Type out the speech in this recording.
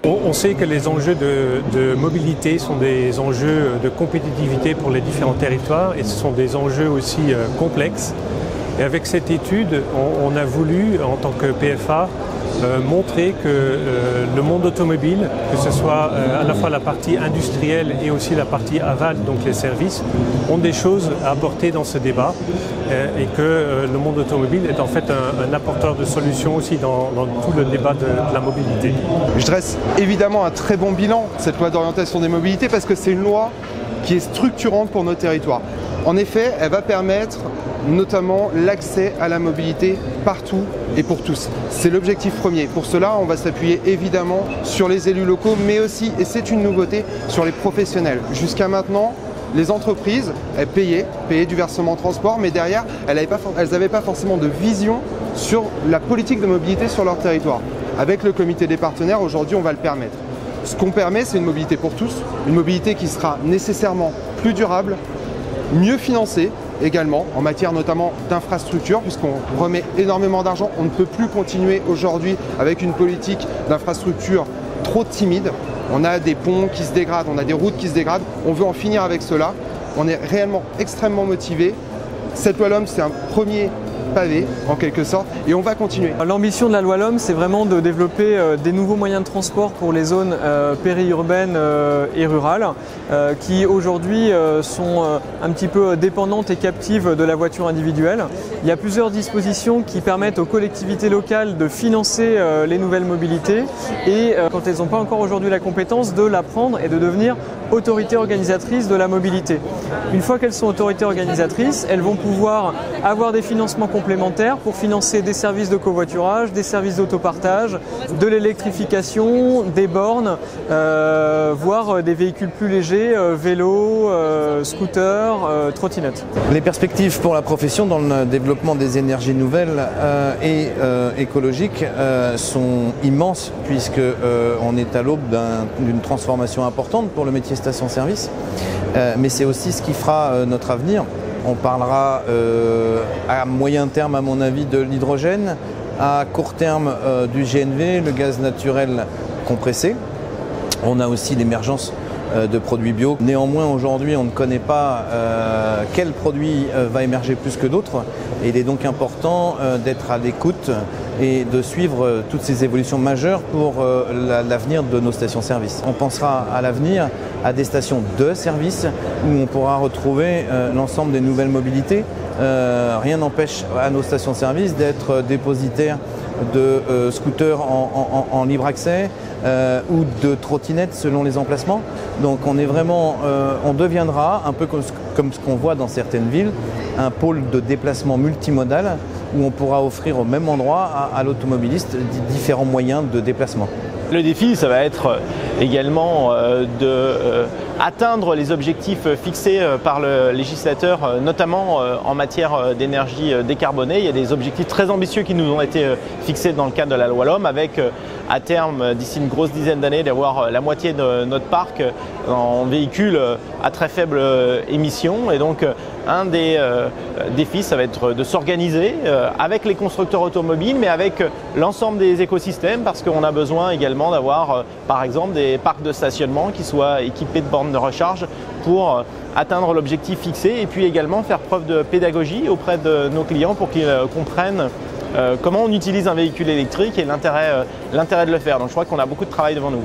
On sait que les enjeux de mobilité sont des enjeux de compétitivité pour les différents territoires et ce sont des enjeux aussi complexes. Et avec cette étude, on a voulu, en tant que PFA, montrer que le monde automobile, que ce soit à la fois la partie industrielle et aussi la partie aval, donc les services, ont des choses à apporter dans ce débat et que le monde automobile est en fait un apporteur de solutions aussi dans tout le débat de la mobilité. Je dresse évidemment un très bon bilan, cette loi d'orientation des mobilités, parce que c'est une loi qui est structurante pour nos territoires. En effet, elle va permettre notamment l'accès à la mobilité partout et pour tous. C'est l'objectif premier. Pour cela, on va s'appuyer évidemment sur les élus locaux, mais aussi, et c'est une nouveauté, sur les professionnels. Jusqu'à maintenant, les entreprises, elles payaient du versement transport, mais derrière, elles n'avaient pas forcément de vision sur la politique de mobilité sur leur territoire. Avec le comité des partenaires, aujourd'hui, on va le permettre. Ce qu'on permet, c'est une mobilité pour tous, une mobilité qui sera nécessairement plus durable, mieux financée également, en matière notamment d'infrastructure, puisqu'on remet énormément d'argent. On ne peut plus continuer aujourd'hui avec une politique d'infrastructure trop timide. On a des ponts qui se dégradent, on a des routes qui se dégradent. On veut en finir avec cela. On est réellement extrêmement motivés. Cette loi LOM, c'est un premier pavé en quelque sorte et on va continuer. L'ambition de la loi LOM, c'est vraiment de développer des nouveaux moyens de transport pour les zones périurbaines et rurales qui aujourd'hui sont un petit peu dépendantes et captives de la voiture individuelle. Il y a plusieurs dispositions qui permettent aux collectivités locales de financer les nouvelles mobilités et quand elles n'ont pas encore aujourd'hui la compétence, de la prendre et de devenir autorités organisatrices de la mobilité. Une fois qu'elles sont autorités organisatrices, elles vont pouvoir avoir des financements complémentaires pour financer des services de covoiturage, des services d'autopartage, de l'électrification, des bornes, voire des véhicules plus légers, vélos, scooters, trottinettes. Les perspectives pour la profession dans le développement des énergies nouvelles et écologiques sont immenses puisque on est à l'aube d'une transformation importante pour le métier station-service, mais c'est aussi ce qui fera notre avenir. On parlera à moyen terme, à mon avis, de l'hydrogène, à court terme du GNV, le gaz naturel compressé. On a aussi l'émergence de produits bio. Néanmoins, aujourd'hui, on ne connaît pas quel produit va émerger plus que d'autres. Et il est donc important d'être à l'écoute et de suivre toutes ces évolutions majeures pour l'avenir de nos stations-service. On pensera à l'avenir à des stations de service où on pourra retrouver l'ensemble des nouvelles mobilités. Rien n'empêche à nos stations-service d'être dépositaires de scooters en libre accès ou de trottinettes selon les emplacements. Donc on deviendra, un peu comme ce qu'on voit dans certaines villes, un pôle de déplacement multimodal où on pourra offrir au même endroit à l'automobiliste différents moyens de déplacement. Le défi, ça va être également d'atteindre les objectifs fixés par le législateur, notamment en matière d'énergie décarbonée. Il y a des objectifs très ambitieux qui nous ont été fixés dans le cadre de la loi LOM, avec à terme, d'ici une grosse dizaine d'années, d'avoir la moitié de notre parc en véhicules à très faible émission. Et donc, un des défis, ça va être de s'organiser avec les constructeurs automobiles, mais avec l'ensemble des écosystèmes, parce qu'on a besoin également d'avoir, par exemple, des parcs de stationnement qui soient équipés de bornes de recharge pour atteindre l'objectif fixé, et puis également faire preuve de pédagogie auprès de nos clients pour qu'ils comprennent comment on utilise un véhicule électrique et l'intérêt de le faire. Donc je crois qu'on a beaucoup de travail devant nous.